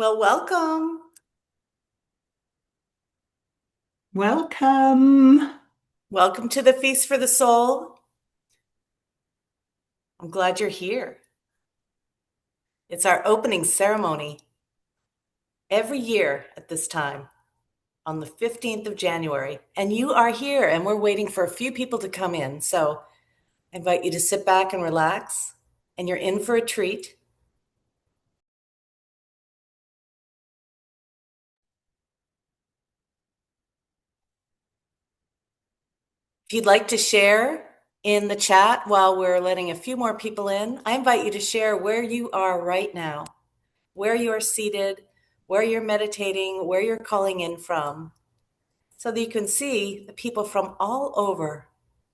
Well, welcome. Welcome. Welcome to the Feast for the Soul. I'm glad you're here. It's our opening ceremony every year at this time on the 15th of January. And you are here, and we're waiting for a few people to come in. So I invite you to sit back and relax, and you're in for a treat. If you'd like to share in the chat while we're letting a few more people in, I invite you to share where you are right now, where you are seated, where you're meditating, where you're calling in from, so that you can see the people from all over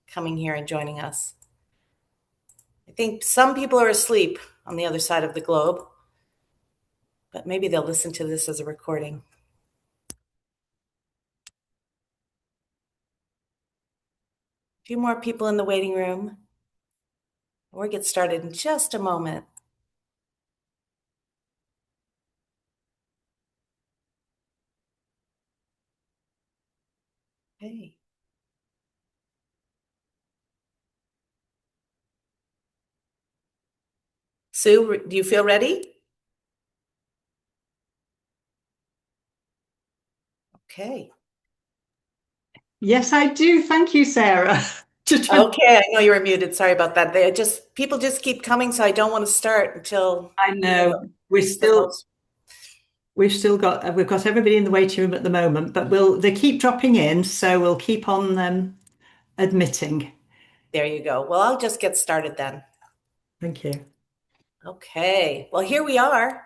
coming here and joining us. I think some people are asleep on the other side of the globe, but maybe they'll listen to this as a recording. A few more people in the waiting room. We'll get started in just a moment. Hey. Sue, do you feel ready? Okay. Yes, I do. Thank you, Sarah. Okay, I know you were muted. Sorry about that. People just keep coming, so I don't want to start until I we have know a the most. we've got everybody in the waiting room at the moment, but they keep dropping in, so we'll keep on admitting. There you go. Well, I'll just get started then. Thank you. Okay. Well, here we are.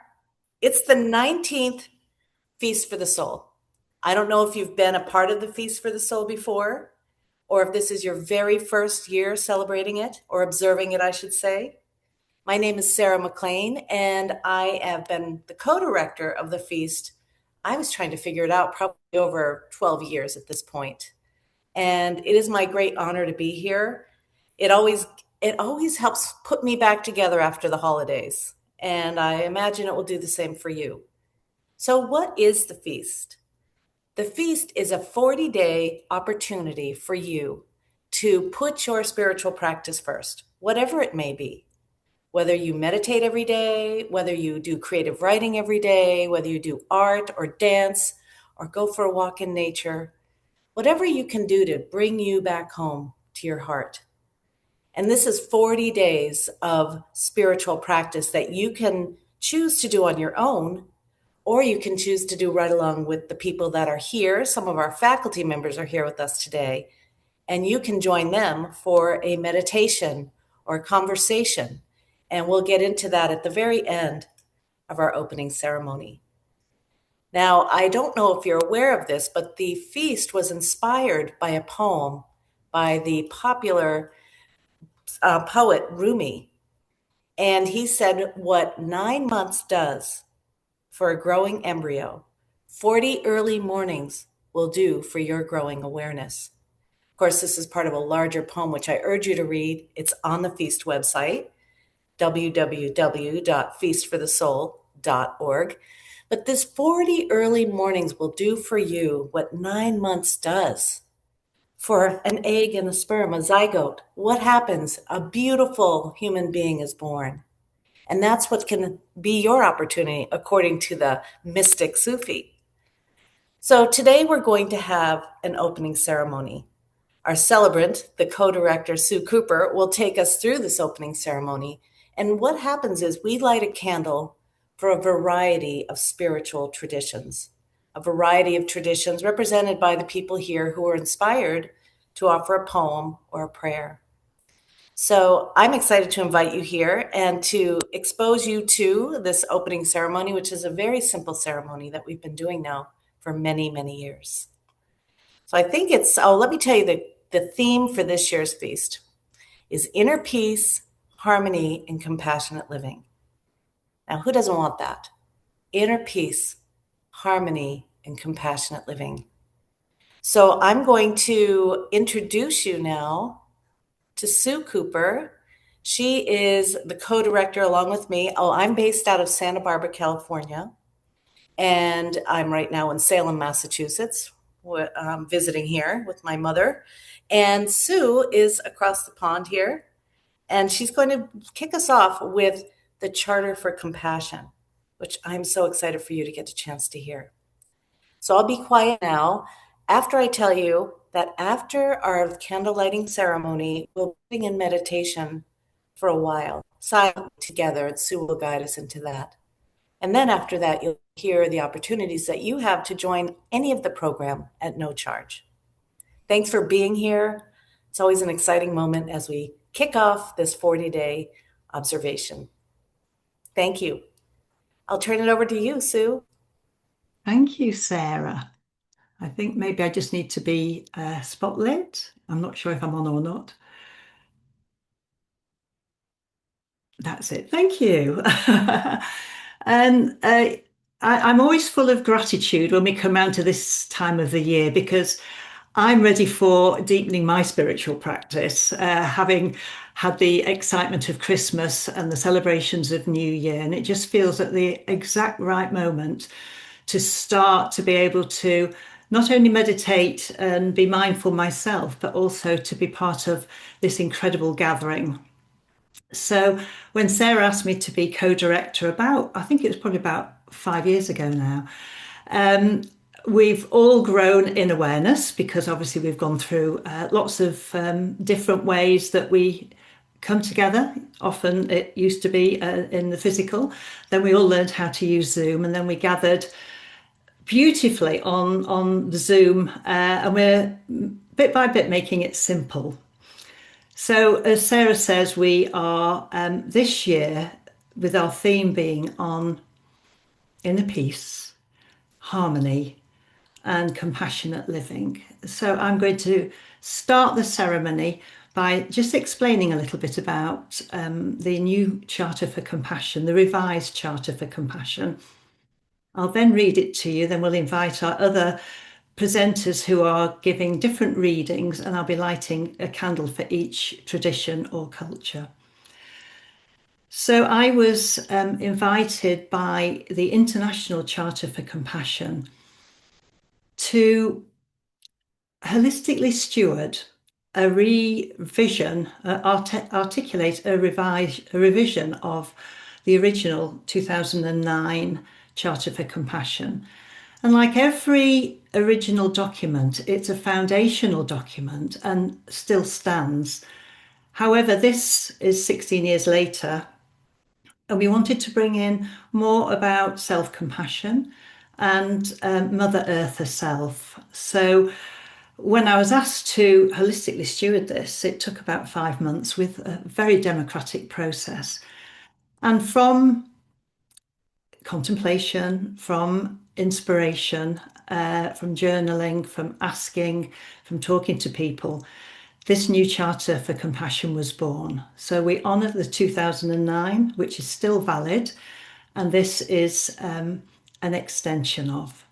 It's the 19th Feast for the Soul. I don't know if you've been a part of the Feast for the Soul before, or if this is your very first year celebrating it or observing it, I should say. My name is Sarah McLean, and I have been the co director of the feast. I was trying to figure it out probably over 12 years at this point. And it is my great honor to be here. It always it always helps put me back together after the holidays, and I imagine it will do the same for you. So what is the feast? The feast is a 40-day opportunity for you to put your spiritual practice first, whatever it may be. Whether you meditate every day, whether you do creative writing every day, whether you do art or dance or go for a walk in nature, whatever you can do to bring you back home to your heart. And this is 40 days of spiritual practice that you can choose to do on your own, or you can choose to do right along with the people that are here. Some of our faculty members are here with us today, and you can join them for a meditation or a conversation. And we'll get into that at the very end of our opening ceremony. Now, I don't know if you're aware of this, but the feast was inspired by a poem by the popular poet Rumi. And he said, what 9 months does for a growing embryo, 40 early mornings will do for your growing awareness. Of course, this is part of a larger poem, which I urge you to read. It's on the Feast website, www.feastforthesoul.org. But this 40 early mornings will do for you what 9 months does for an egg and a sperm, a zygote. What happens? A beautiful human being is born. And that's what can be your opportunity, according to the mystic Sufi. So today we're going to have an opening ceremony. Our celebrant, the co-director, Sue Cooper, will take us through this opening ceremony. And what happens is we light a candle for a variety of spiritual traditions, a variety of traditions represented by the people here who are inspired to offer a poem or a prayer. So I'm excited to invite you here and to expose you to this opening ceremony, which is a very simple ceremony that we've been doing now for many, many years. So I think let me tell you the theme for this year's feast is inner peace, harmony, and compassionate living. Now, who doesn't want that? Inner peace, harmony, and compassionate living. So I'm going to introduce you now to Sue Cooper. She is the co-director along with me. Oh, I'm based out of Santa Barbara, California. And I'm right now in Salem, Massachusetts, visiting here with my mother. And Sue is across the pond here, and she's going to kick us off with the Charter for Compassion, which I'm so excited for you to get a chance to hear. So I'll be quiet now after I tell you that after our candle lighting ceremony, we'll be in meditation for a while, silent together, and Sue will guide us into that. And then after that, you'll hear the opportunities that you have to join any of the program at no charge. Thanks for being here. It's always an exciting moment as we kick off this 40-day observation. Thank you. I'll turn it over to you, Sue. Thank you, Sarah. I think maybe I just need to be spotlit. I'm not sure if I'm on or not. That's it. Thank you. And I'm always full of gratitude when we come around to this time of the year because I'm ready for deepening my spiritual practice, having had the excitement of Christmas and the celebrations of New Year. And it just feels at the exact right moment to start to be able to not only meditate and be mindful myself, but also to be part of this incredible gathering. So when Sarah asked me to be co-director about, I think it was probably about 5 years ago now, we've all grown in awareness because obviously we've gone through lots of different ways that we come together. Often it used to be in the physical. Then we all learned how to use Zoom, and then we gathered beautifully on the Zoom, and we're bit by bit making it simple. So, as Sarah says, we are this year with our theme being on inner peace, harmony, and compassionate living. So, I'm going to start the ceremony by just explaining a little bit about the new Charter for Compassion, the revised Charter for Compassion. I'll then read it to you, then we'll invite our other presenters who are giving different readings, and I'll be lighting a candle for each tradition or culture. So I was invited by the International Charter for Compassion to holistically steward a revision, articulate a revision of the original 2009 Charter for Compassion. And like every original document, it's a foundational document and still stands. However, this is 16 years later, and we wanted to bring in more about self-compassion and Mother Earth herself. So when I was asked to holistically steward this, it took about 5 months with a very democratic process. And from contemplation, from inspiration, from journaling, from asking, from talking to people, this new Charter for Compassion was born. So we honour the 2009, which is still valid, and this is an extension of.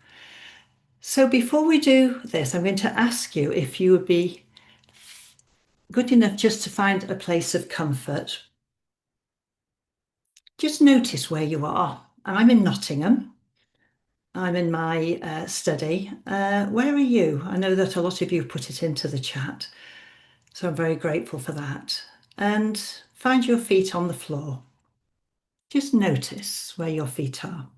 So before we do this, I'm going to ask you if you would be good enough just to find a place of comfort. Just notice where you are. I'm in Nottingham. I'm in my study. Where are you? I know that a lot of you put it into the chat, so I'm very grateful for that. And find your feet on the floor. Just notice where your feet are.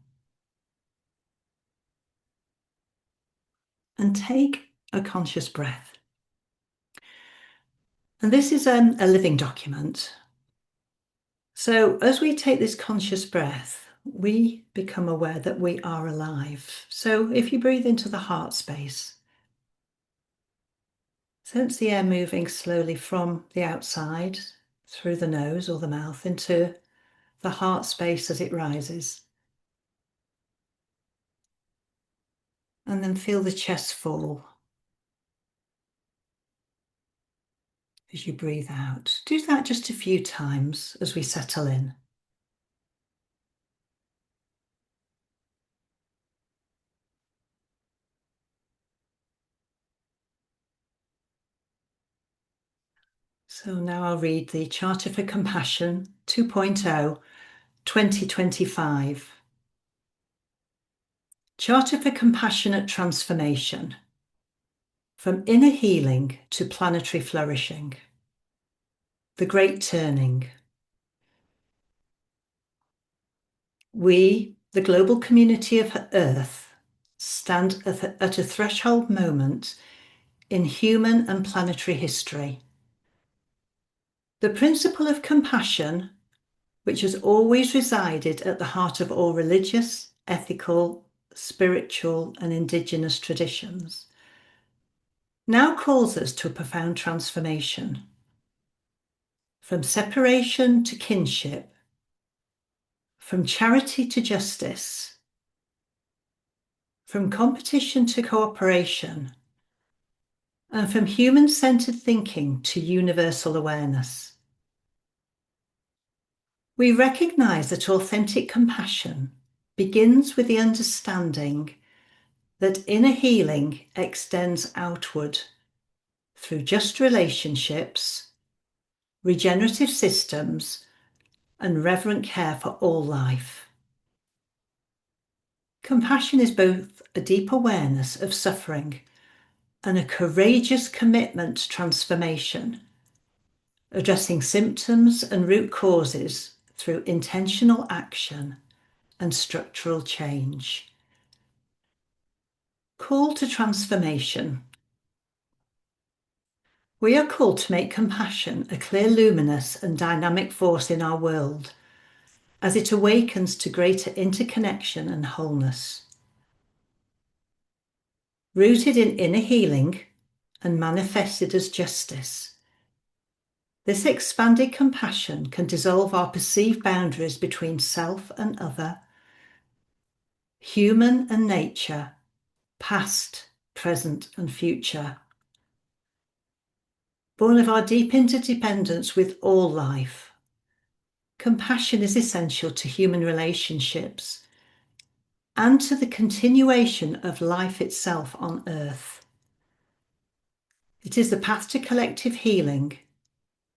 And take a conscious breath. And this is a living document. So as we take this conscious breath, we become aware that we are alive. So if you breathe into the heart space, sense the air moving slowly from the outside through the nose or the mouth into the heart space as it rises. And then feel the chest fall as you breathe out. Do that just a few times as we settle in. So now I'll read the Charter for Compassion 2.0, 2025. Charter for Compassionate Transformation. From inner healing to planetary flourishing. The Great Turning. We, the global community of Earth, stand at a threshold moment in human and planetary history. The principle of compassion, which has always resided at the heart of all religious, ethical, spiritual, and indigenous traditions, now calls us to a profound transformation. From separation to kinship, from charity to justice, from competition to cooperation, and from human-centered thinking to universal awareness. We recognize that authentic compassion begins with the understanding that inner healing extends outward through just relationships, regenerative systems, and reverent care for all life. Compassion is both a deep awareness of suffering and a courageous commitment to transformation, addressing symptoms and root causes through intentional action and structural change. Call to transformation. We are called to make compassion a clear, luminous, and dynamic force in our world as it awakens to greater interconnection and wholeness. Rooted in inner healing and manifested as justice, this expanded compassion can dissolve our perceived boundaries between self and other, human and nature, past, present, and future. Born of our deep interdependence with all life, compassion is essential to human relationships and to the continuation of life itself on Earth. It is the path to collective healing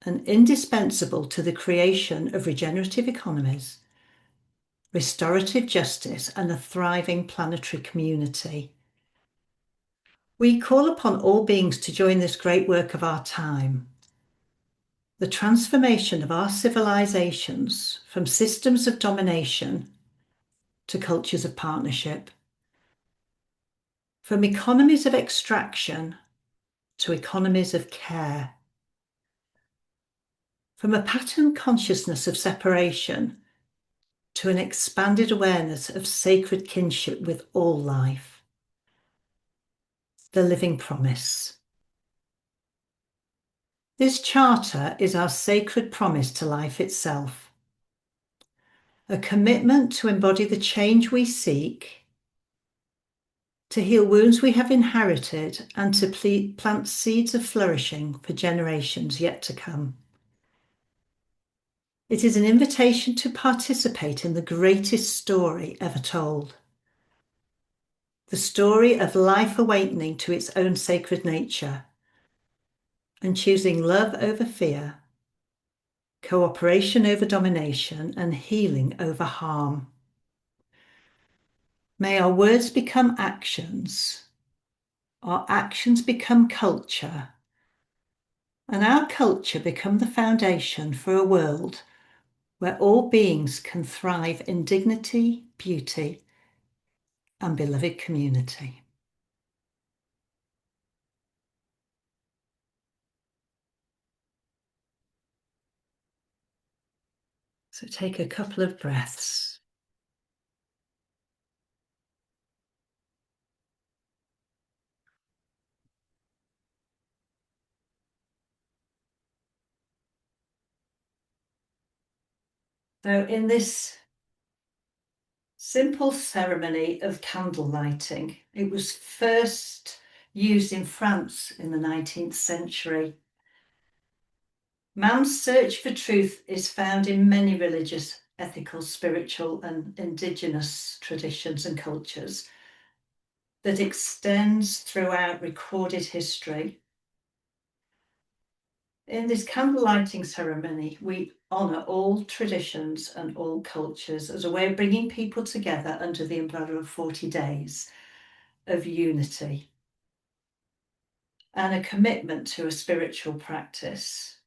and indispensable to the creation of regenerative economies, restorative justice, and a thriving planetary community. We call upon all beings to join this great work of our time. The transformation of our civilizations from systems of domination to cultures of partnership, from economies of extraction to economies of care, from a patterned consciousness of separation to an expanded awareness of sacred kinship with all life. The living promise. This charter is our sacred promise to life itself, a commitment to embody the change we seek, to heal wounds we have inherited, and to plant seeds of flourishing for generations yet to come. It is an invitation to participate in the greatest story ever told, the story of life awakening to its own sacred nature and choosing love over fear, cooperation over domination, and healing over harm. May our words become actions, our actions become culture, and our culture become the foundation for a world where all beings can thrive in dignity, beauty, and beloved community. So take a couple of breaths. So in this simple ceremony of candle lighting, it was first used in France in the 19th century. Man's search for truth is found in many religious, ethical, spiritual, and indigenous traditions and cultures that extends throughout recorded history. In this candle lighting ceremony, we honour all traditions and all cultures as a way of bringing people together under the umbrella of 40 days of unity and a commitment to a spiritual practice.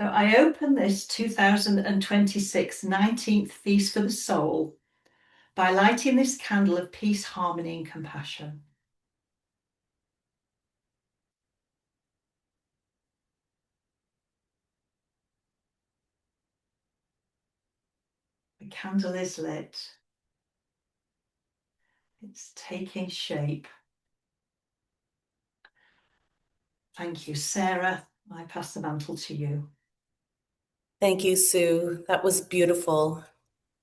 So I open this 2026 19th Feast for the Soul by lighting this candle of peace, harmony, and compassion. The candle is lit. It's taking shape. Thank you, Sarah. I pass the mantle to you. Thank you, Sue. That was beautiful.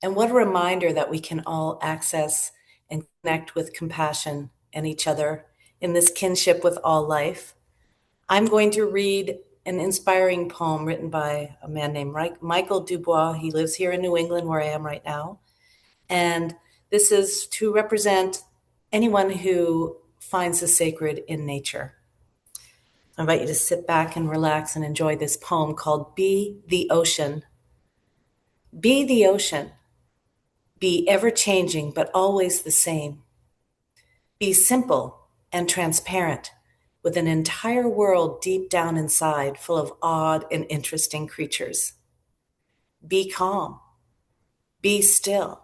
And what a reminder that we can all access and connect with compassion and each other in this kinship with all life. I'm going to read an inspiring poem written by a man named Michael Dubois. He lives here in New England, where I am right now. And this is to represent anyone who finds the sacred in nature. I invite you to sit back and relax and enjoy this poem called Be the Ocean. Be the ocean. Be ever changing, but always the same. Be simple and transparent, with an entire world deep down inside full of odd and interesting creatures. Be calm. Be still.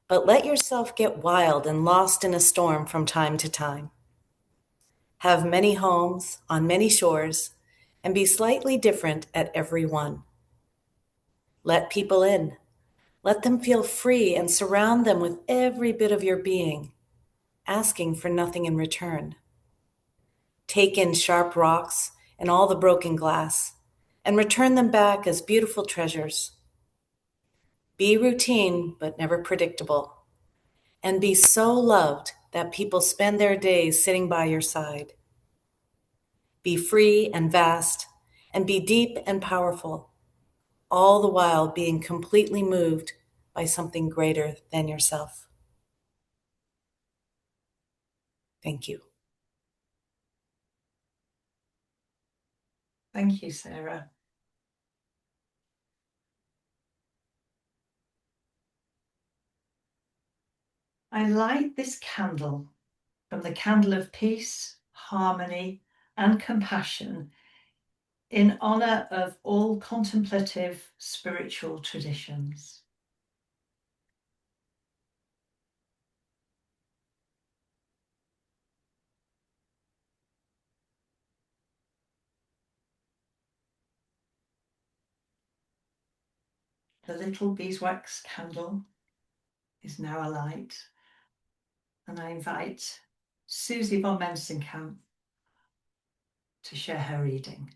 But let yourself get wild and lost in a storm from time to time. Have many homes on many shores and be slightly different at every one. Let people in. Let them feel free and surround them with every bit of your being, asking for nothing in return. Take in sharp rocks and all the broken glass and return them back as beautiful treasures. Be routine but never predictable, and be so loved that people spend their days sitting by your side. Be free and vast, and be deep and powerful, all the while being completely moved by something greater than yourself. Thank you. Thank you, Sarah. I light this candle from the candle of peace, harmony, and compassion in honour of all contemplative spiritual traditions. The little beeswax candle is now alight, and I invite Susie von Mensenkamp to share her reading.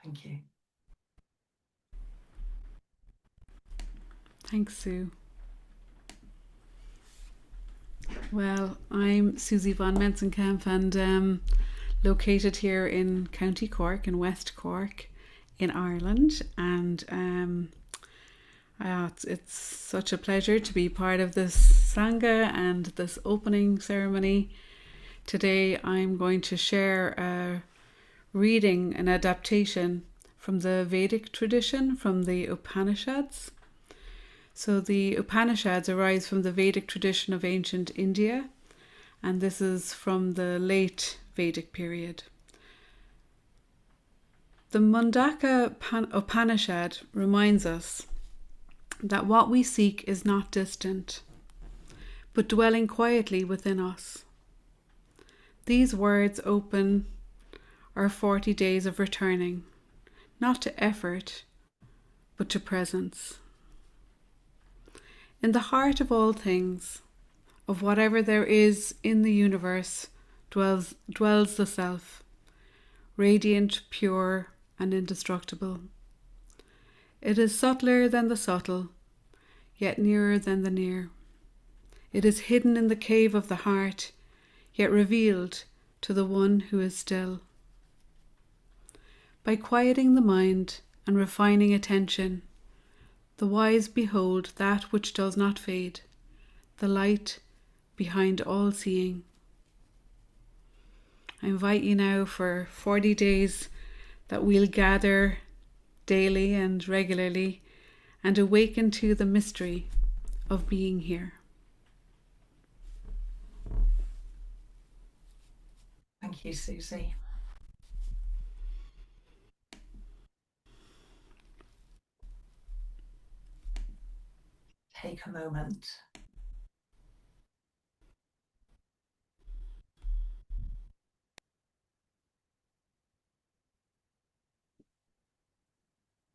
Thank you. Thanks, Sue. Well, I'm Susie von Mensenkamp and located here in County Cork, in West Cork, in Ireland. And it's such a pleasure to be part of this Sangha and this opening ceremony. Today I'm going to share a reading, an adaptation from the Vedic tradition, from the Upanishads. So the Upanishads arise from the Vedic tradition of ancient India, and this is from the late Vedic period. The Mundaka Upanishad reminds us that what we seek is not distant, but dwelling quietly within us. These words open our 40 days of returning, not to effort, but to presence. In the heart of all things, of whatever there is in the universe, dwells the Self, radiant, pure, and indestructible. It is subtler than the subtle, yet nearer than the near. It is hidden in the cave of the heart, yet revealed to the one who is still. By quieting the mind and refining attention, the wise behold that which does not fade, the light behind all seeing. I invite you now for 40 days that we'll gather daily and regularly and awaken to the mystery of being here. Thank you, Susie. Take a moment.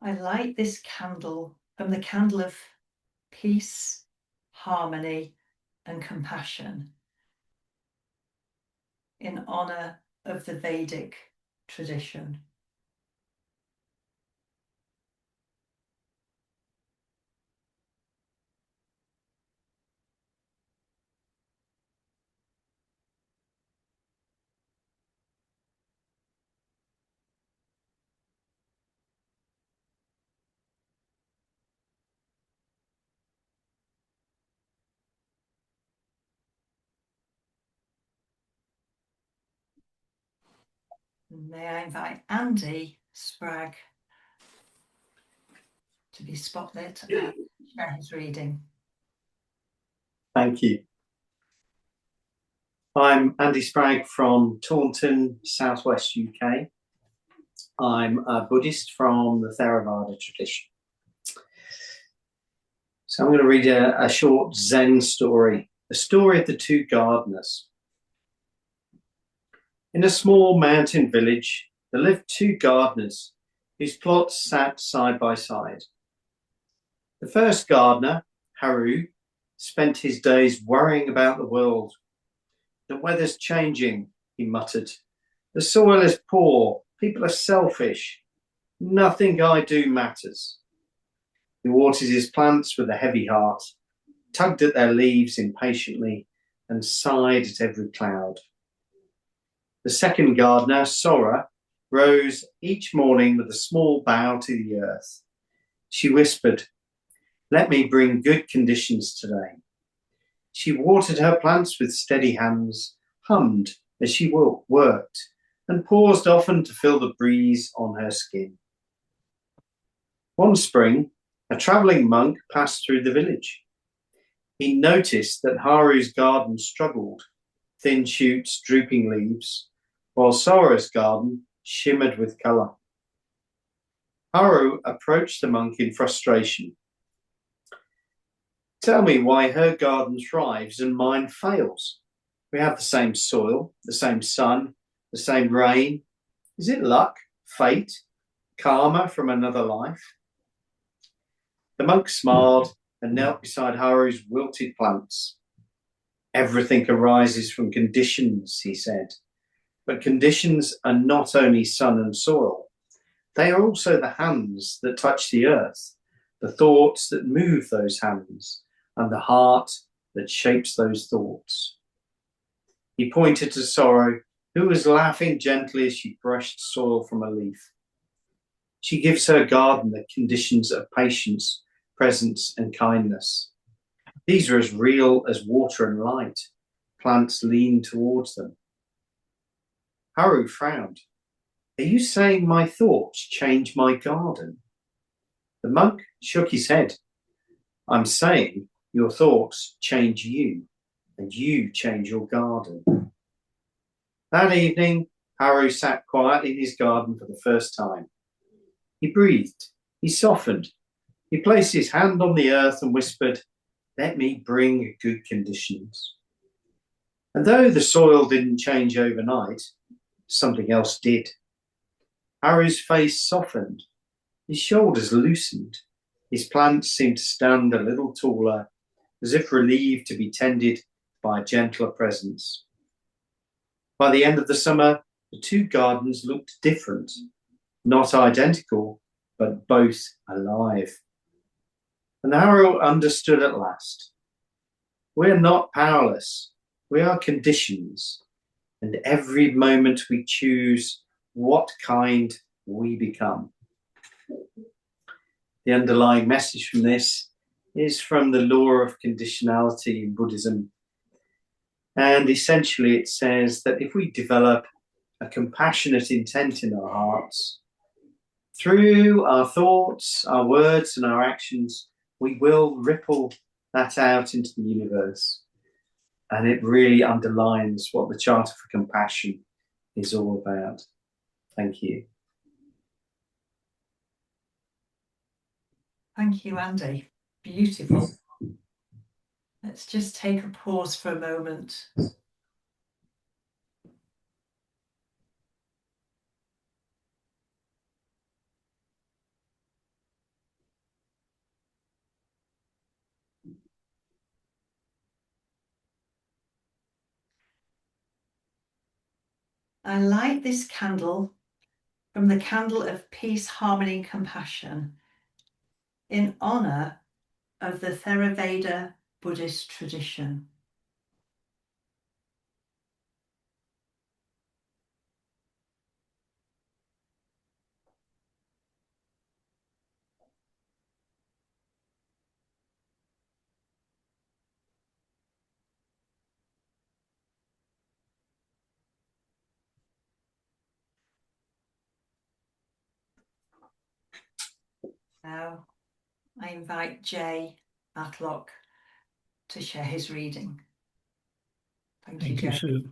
I light this candle from the candle of peace, harmony, and compassion in honor of the Vedic tradition. May I invite Andy Spragg to be spotlit and share his reading. Thank you. I'm Andy Spragg from Taunton, Southwest UK. I'm a Buddhist from the Theravada tradition. So I'm going to read a short Zen story, the story of the two gardeners. In a small mountain village, there lived two gardeners whose plots sat side by side. The first gardener, Haru, spent his days worrying about the world. The weather's changing, he muttered. The soil is poor, people are selfish. Nothing I do matters. He watered his plants with a heavy heart, tugged at their leaves impatiently, and sighed at every cloud. The second gardener, Sora, rose each morning with a small bow to the earth. She whispered, "Let me bring good conditions today." She watered her plants with steady hands, hummed as she worked, and paused often to feel the breeze on her skin. One spring, a travelling monk passed through the village. He noticed that Haru's garden struggled, thin shoots, drooping leaves, while Sora's garden shimmered with colour. Haru approached the monk in frustration. "Tell me why her garden thrives and mine fails. We have the same soil, the same sun, the same rain. Is it luck, fate, karma from another life?" The monk smiled and knelt beside Haru's wilted plants. "Everything arises from conditions," he said. "But conditions are not only sun and soil. They are also the hands that touch the earth, the thoughts that move those hands, and the heart that shapes those thoughts." He pointed to Sorrow, who was laughing gently as she brushed soil from a leaf. She gives her garden the conditions of patience, presence, and kindness. These are as real as water and light. Plants lean towards them. Haru frowned. "Are you saying my thoughts change my garden?" The monk shook his head. "I'm saying your thoughts change you, and you change your garden." That evening, Haru sat quietly in his garden for the first time. He breathed, he softened, he placed his hand on the earth and whispered, "Let me bring good conditions." And though the soil didn't change overnight, something else did. Haru's face softened, his shoulders loosened, his plants seemed to stand a little taller, as if relieved to be tended by a gentler presence. By the end of the summer, the two gardens looked different, not identical, but both alive. And Haru understood at last. We're not powerless, we are conditions, and every moment we choose what kind we become. The underlying message from this is from the law of conditionality in Buddhism. And essentially it says that if we develop a compassionate intent in our hearts, through our thoughts, our words, and our actions, we will ripple that out into the universe. And it really underlines what the Charter for Compassion is all about. Thank you. Thank you, Andy. Beautiful. Let's just take a pause for a moment. I light this candle from the candle of peace, harmony, and compassion in honor of the Theravada Buddhist tradition. Now, I invite Jay Matlock to share his reading. Thank you, Thank you, Jay. Sue.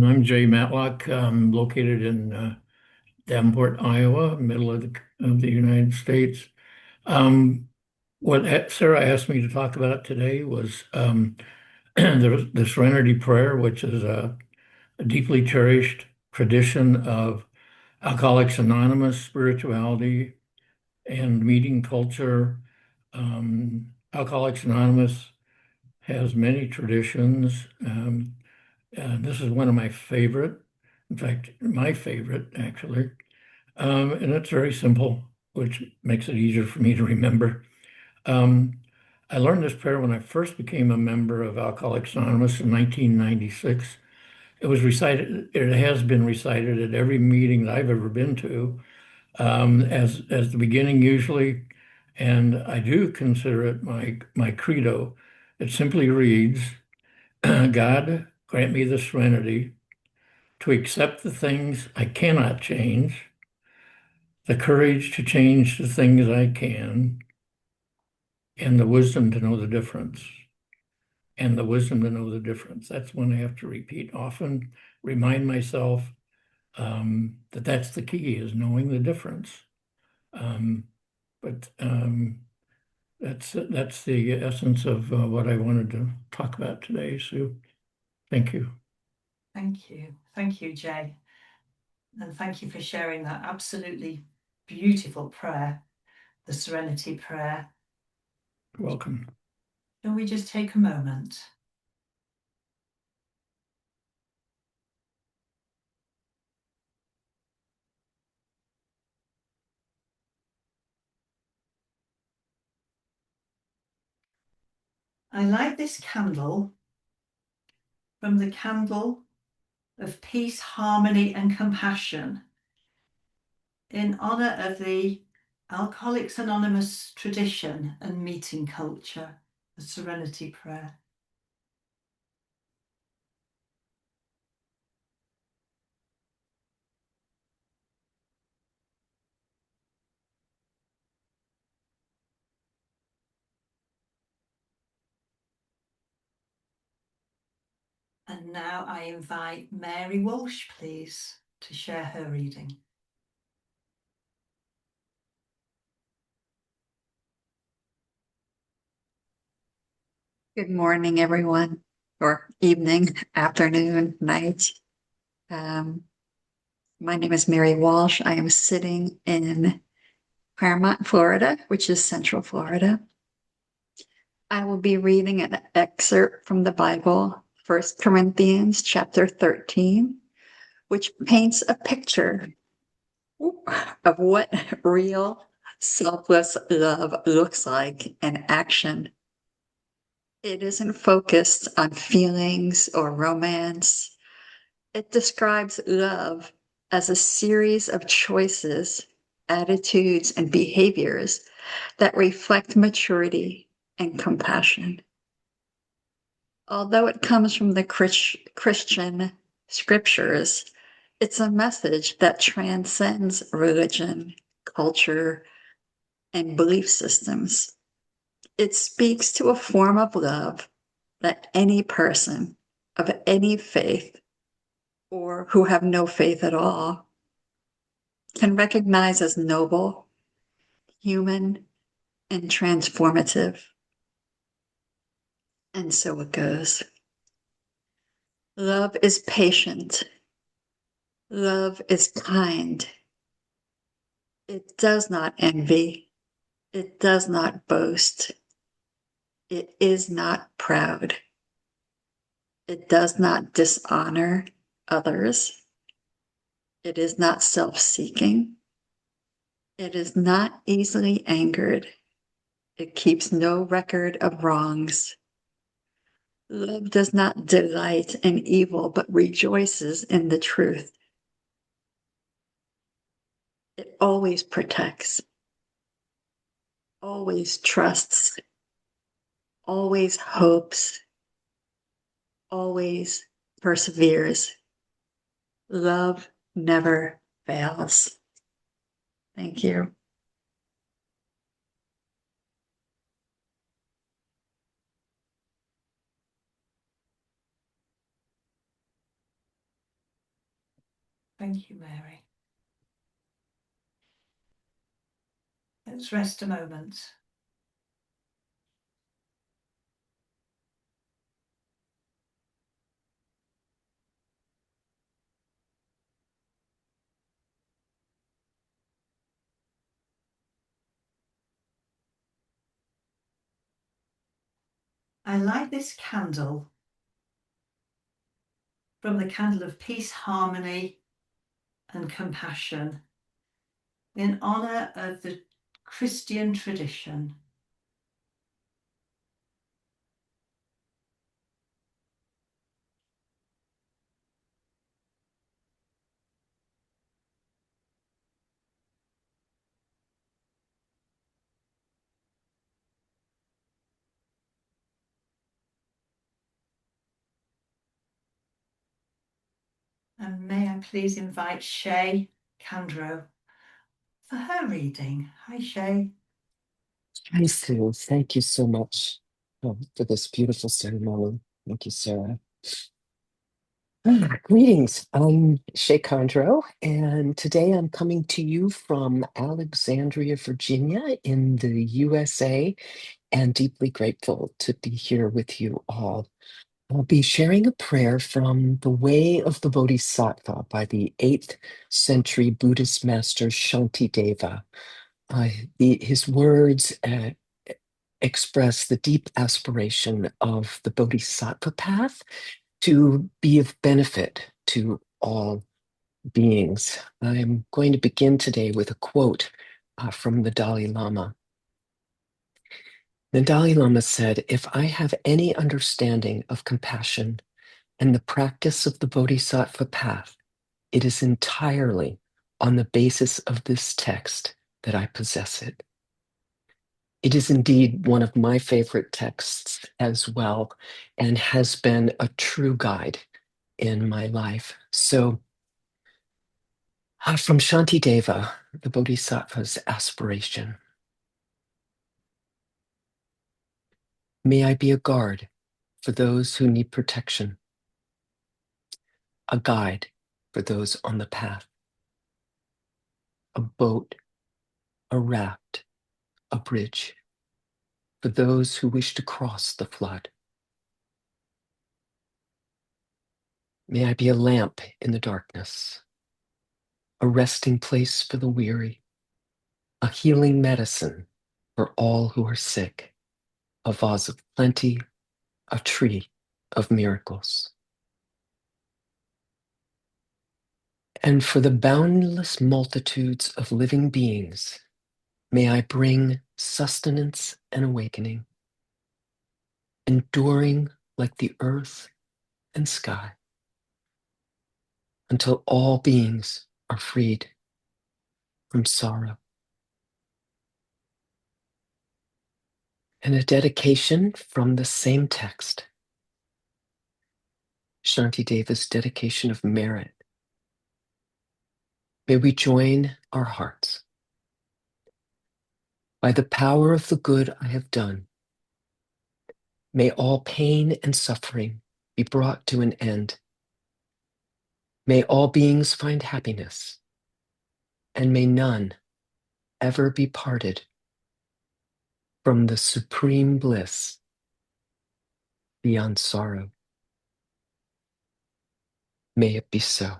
I'm Jay Matlock. I'm located in Davenport, Iowa, middle of the United States. What Sarah asked me to talk about today was the Serenity Prayer, which is a deeply cherished tradition of Alcoholics Anonymous spirituality and meeting culture. Alcoholics Anonymous has many traditions. This is one of my favorite, in fact, my favorite actually. And it's very simple, which makes it easier for me to remember. I learned this prayer when I first became a member of Alcoholics Anonymous in 1996. It was recited, it has been recited at every meeting that I've ever been to, as the beginning usually, and I do consider it my credo. It simply reads, God, grant me the serenity to accept the things I cannot change, the courage to change the things I can, and the wisdom to know the difference. And the wisdom to know the difference. That's one I have to repeat often, remind myself that that's the key, is knowing the difference. But that's the essence of what I wanted to talk about today, Sue. Thank you. Thank you. Thank you, Jay. And thank you for sharing that absolutely beautiful prayer, the Serenity Prayer. You're welcome. Shall we just take a moment? I light this candle from the candle of peace, harmony, and compassion in honor of the Alcoholics Anonymous tradition and meeting culture, the Serenity Prayer. And now I invite Mary Walsh, please, to share her reading. Good morning, everyone, or evening, afternoon, night. My name is Mary Walsh. I am sitting in Claremont, Florida, which is Central Florida. I will be reading an excerpt from the Bible, 1 Corinthians chapter 13, which paints a picture of what real selfless love looks like in action. It isn't focused on feelings or romance. It describes love as a series of choices, attitudes, and behaviors that reflect maturity and compassion. Although it comes from the Christian scriptures, It's a message that transcends religion, culture, and belief systems. It speaks to a form of love that any person of any faith or who have no faith at all can recognize as noble, human, and transformative. And so it goes. Love is patient. Love is kind. It does not envy. It does not boast. It is not proud. It does not dishonor others. It is not self-seeking. It is not easily angered. It keeps no record of wrongs. Love does not delight in evil, but rejoices in the truth. It always protects, always trusts, always hopes, always perseveres. Love never fails. Thank you. Thank you, Mary. Let's rest a moment. I light this candle from the candle of peace, harmony, and compassion in honour of the Christian tradition. And may I please invite Shay Candro for her reading. Hi, Shay. Hi, Sue. Thank you so much for this beautiful ceremony. Thank you, Sarah. Greetings. I'm Shay Condro, and today I'm coming to you from Alexandria, Virginia, in the USA, and deeply grateful to be here with you all. I'll be sharing a prayer from The Way of the Bodhisattva by the 8th century Buddhist master Shantideva. His words express the deep aspiration of the Bodhisattva path to be of benefit to all beings. I'm going to begin today with a quote from the Dalai Lama. The Dalai Lama said, "If I have any understanding of compassion and the practice of the Bodhisattva path, it is entirely on the basis of this text that I possess it." It is indeed one of my favorite texts as well, and has been a true guide in my life. So, from Shantideva, the Bodhisattva's aspiration. May I be a guard for those who need protection, a guide for those on the path, a boat, a raft, a bridge for those who wish to cross the flood. May I be a lamp in the darkness, a resting place for the weary, a healing medicine for all who are sick, a vase of plenty, a tree of miracles. And for the boundless multitudes of living beings, may I bring sustenance and awakening, enduring like the earth and sky, until all beings are freed from sorrow. And a dedication from the same text, Shantideva's dedication of merit May we join our hearts. By the power of the good I have done, may all pain and suffering be brought to an end. May all beings find happiness, and may none ever be parted from the supreme bliss beyond sorrow. May it be so.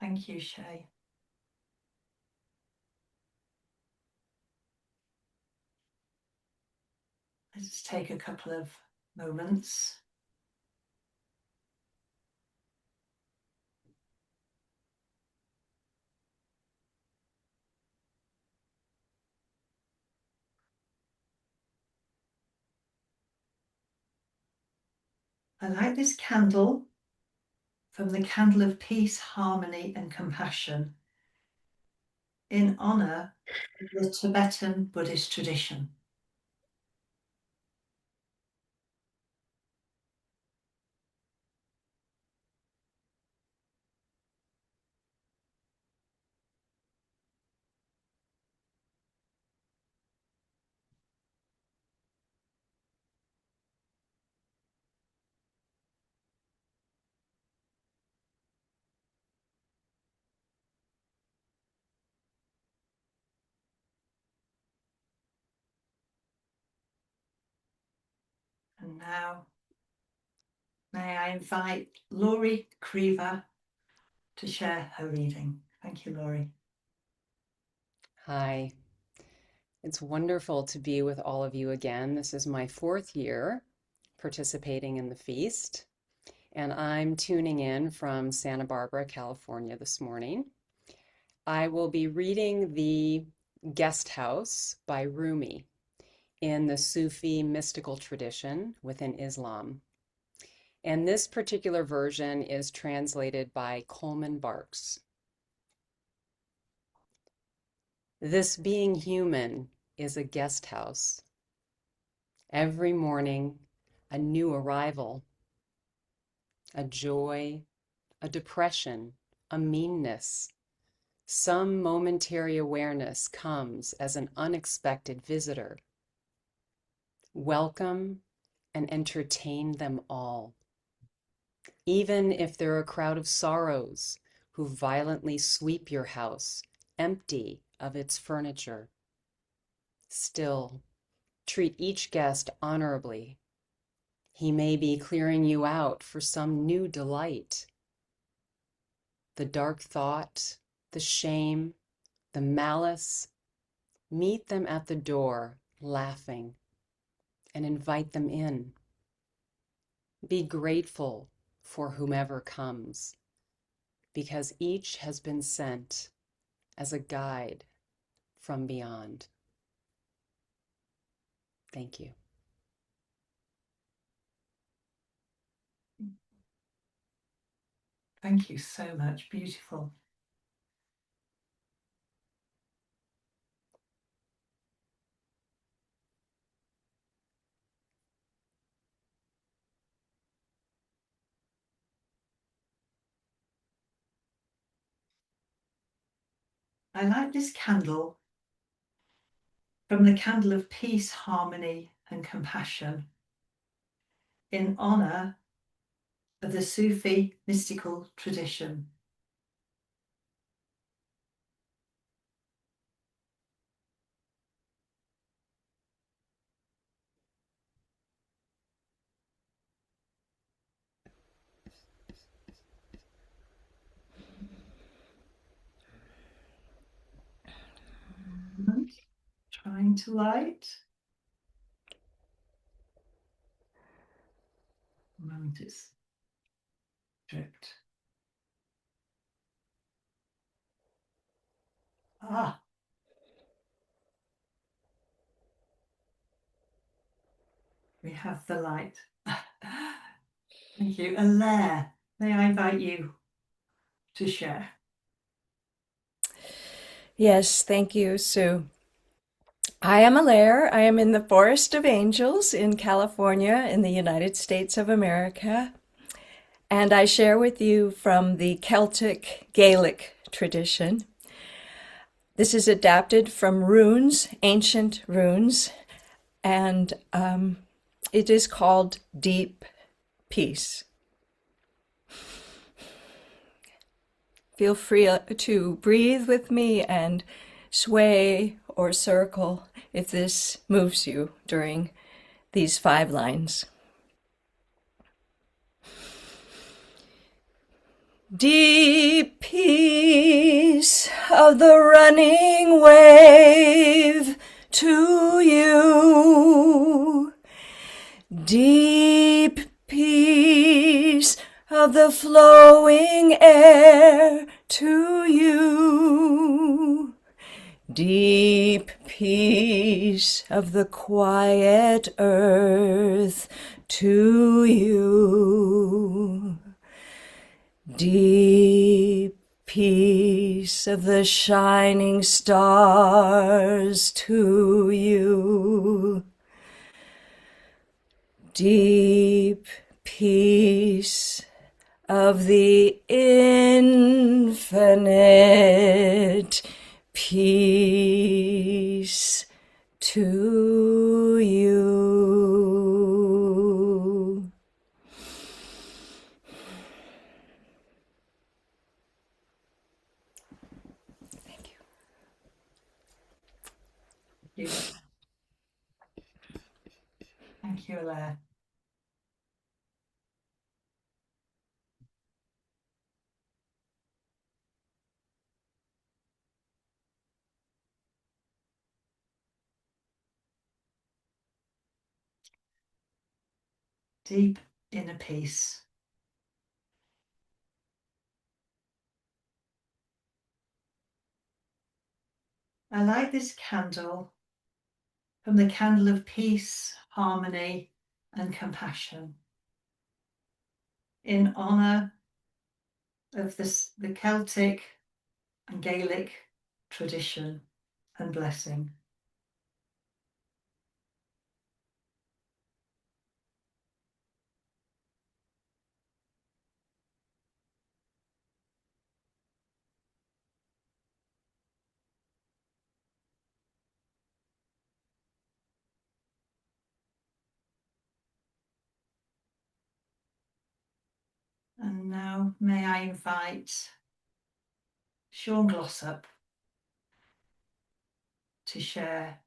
Thank you, Shay. Let's take a couple of moments. I light this candle from the candle of peace, harmony, and compassion in honor of the Tibetan Buddhist tradition. And now, may I invite Laurie Creever to share her reading. Thank you, Laurie. Hi, it's wonderful to be with all of you again. This is my 4th year participating in the feast, and I'm tuning in from Santa Barbara, California this morning. I will be reading The Guest House by Rumi in the Sufi mystical tradition within Islam. And this particular version is translated by Coleman Barks. This being human is a guest house. Every morning, a new arrival, a joy, a depression, a meanness. Some momentary awareness comes as an unexpected visitor. Welcome and entertain them all. Even if they're a crowd of sorrows who violently sweep your house empty of its furniture. Still, treat each guest honorably. He may be clearing you out for some new delight. The dark thought, the shame, the malice, meet them at the door, laughing, and invite them in. Be grateful for whomever comes, because each has been sent as a guide from beyond. Thank you. Thank you so much. Beautiful. I light this candle from the candle of peace, harmony, and compassion in honor of the Sufi mystical tradition. Trying to light. A moment, it's dripped. Ah. We have the light. Thank you. Alaire, may I invite you to share? Yes, thank you, Sue. I am Alaire. I am in the Forest of Angels in California, in the United States of America. And I share with you from the Celtic Gaelic tradition. This is adapted from runes, ancient runes, and it is called Deep Peace. Feel free to breathe with me and sway or circle if this moves you during these 5 lines. Deep peace of the running wave to you. Deep peace of the flowing air to you. Deep peace of the quiet earth to you. Deep peace of the shining stars to you. Deep peace of the infinite peace to you. Thank you. Thank you, Alaire. Deep inner peace. I light this candle from the candle of peace, harmony, and compassion in honour of the Celtic and Gaelic tradition and blessing. And now may I invite Sean Glossop to share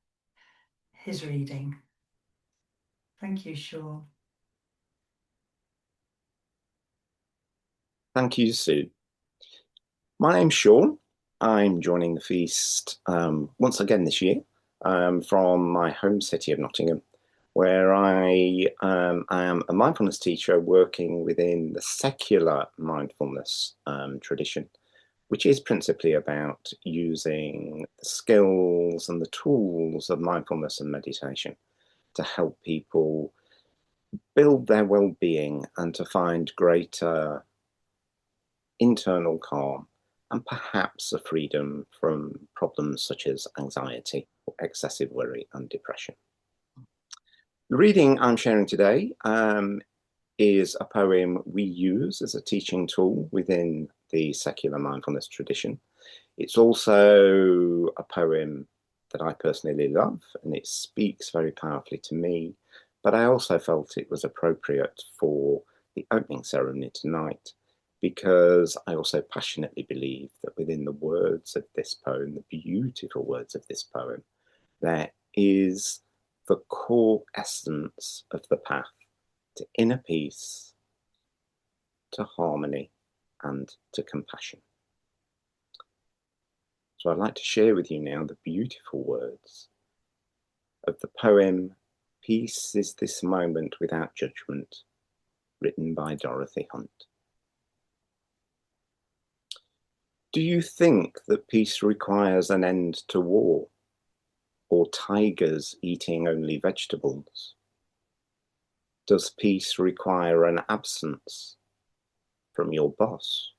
his reading. Thank you, Sean. Thank you, Sue. My name's Sean. I'm joining the feast once again this year from my home city of Nottingham, where I am a mindfulness teacher working within the secular mindfulness tradition, which is principally about using the skills and the tools of mindfulness and meditation to help people build their well-being and to find greater internal calm and perhaps a freedom from problems such as anxiety, excessive worry and depression. The reading I'm sharing today is a poem we use as a teaching tool within the secular mindfulness tradition. It's also a poem that I personally love, and it speaks very powerfully to me, but I also felt it was appropriate for the opening ceremony tonight, because I also passionately believe that within the words of this poem, the beautiful words of this poem, there is the core essence of the path to inner peace, to harmony, and to compassion. So I'd like to share with you now the beautiful words of the poem, Peace is This Moment Without Judgment, written by Dorothy Hunt. Do you think that peace requires an end to war, or tigers eating only vegetables? Does peace require an absence from your boss,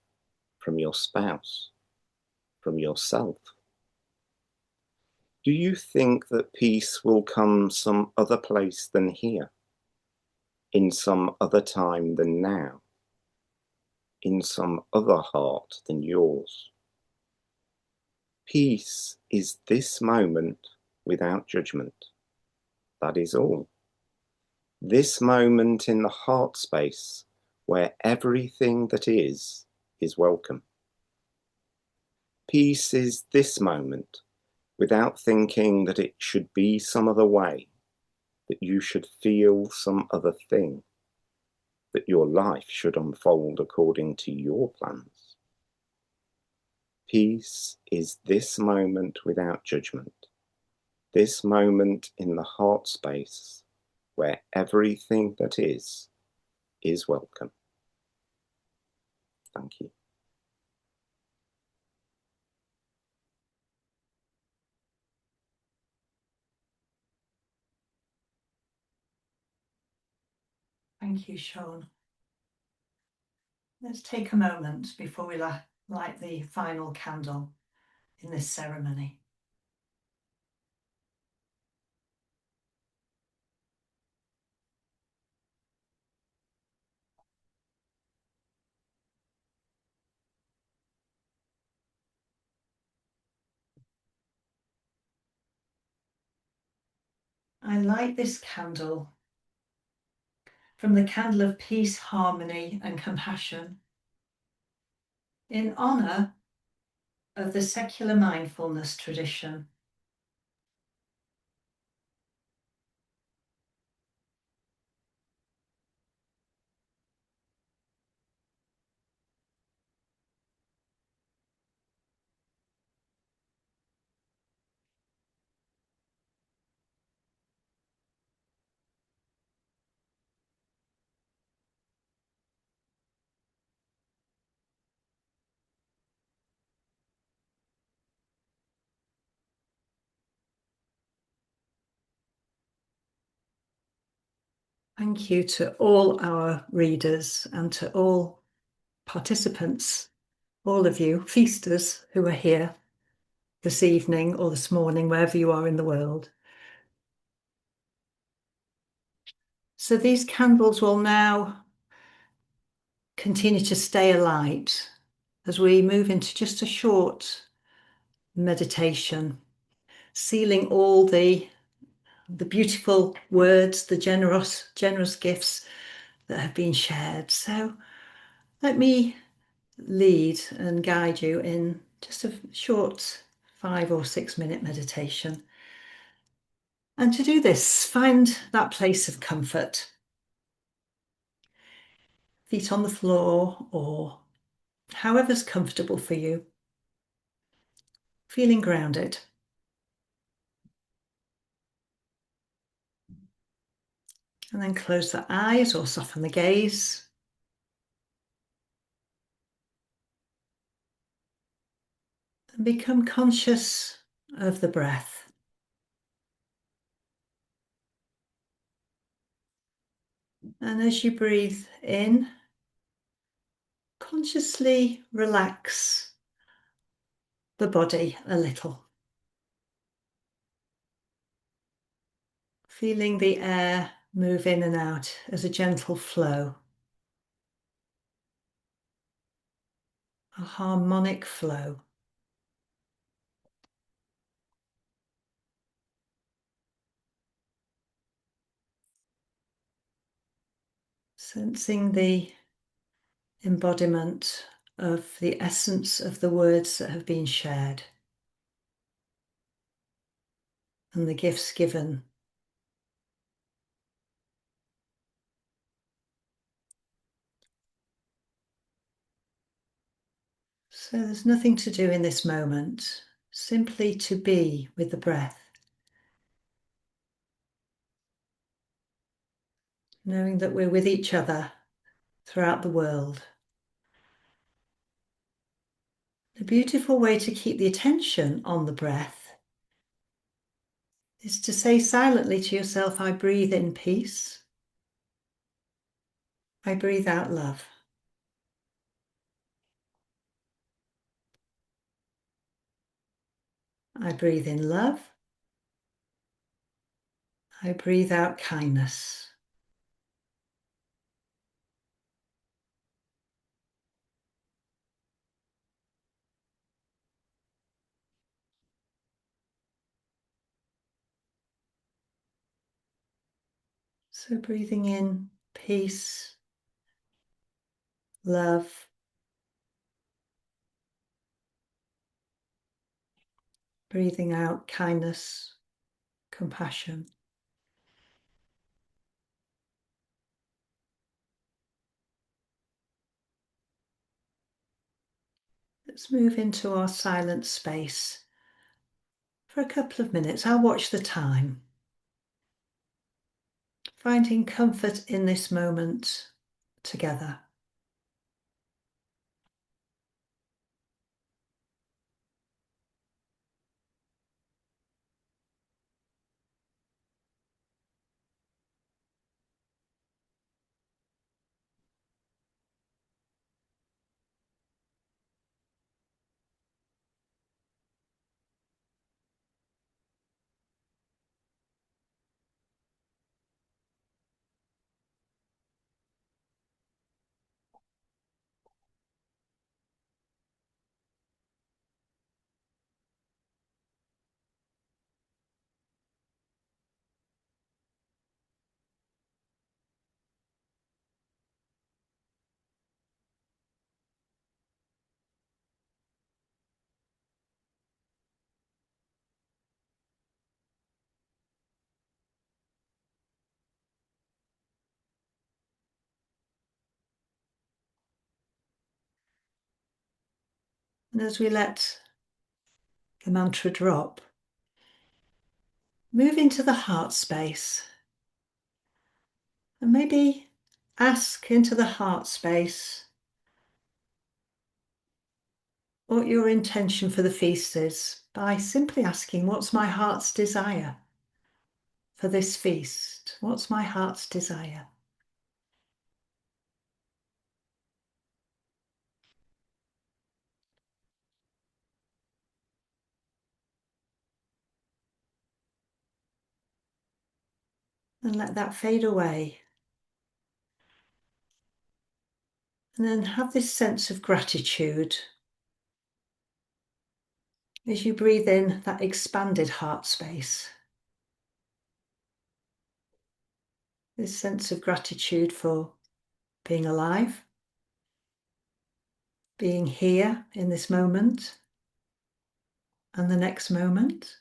from your spouse, from yourself? Do you think that peace will come some other place than here? In some other time than now? In some other heart than yours? Peace is this moment without judgment. That is all. This moment in the heart space where everything that is welcome. Peace is this moment without thinking that it should be some other way, that you should feel some other thing, that your life should unfold according to your plans. Peace is this moment without judgment, this moment in the heart space where everything that is welcome. Thank you. Thank you, Sean. Let's take a moment before we light the final candle in this ceremony. I light this candle from the candle of peace, harmony, and compassion in honour of the secular mindfulness tradition. Thank you to all our readers and to all participants, all of you feasters who are here this evening or this morning, wherever you are in the world. So these candles will now continue to stay alight as we move into just a short meditation, sealing all the beautiful words, the generous gifts that have been shared. So let me lead and guide you in just a short 5 or 6 minute meditation. And to do this, find that place of comfort. Feet on the floor or however's comfortable for you. Feeling grounded. And then close the eyes or soften the gaze. And become conscious of the breath. And as you breathe in, consciously relax the body a little. Feeling the air move in and out as a gentle flow. A harmonic flow. Sensing the embodiment of the essence of the words that have been shared and the gifts given. So there's nothing to do in this moment, simply to be with the breath. Knowing that we're with each other throughout the world. The beautiful way to keep the attention on the breath is to say silently to yourself, I breathe in peace. I breathe out love. I breathe in love. I breathe out kindness. So breathing in peace, love, breathing out kindness, compassion. Let's move into our silent space for a couple of minutes. I'll watch the time. Finding comfort in this moment together. And as we let the mantra drop, move into the heart space and maybe ask into the heart space what your intention for the feast is by simply asking, what's my heart's desire for this feast? What's my heart's desire? And let that fade away. And then have this sense of gratitude as you breathe in that expanded heart space. This sense of gratitude for being alive, being here in this moment and the next moment.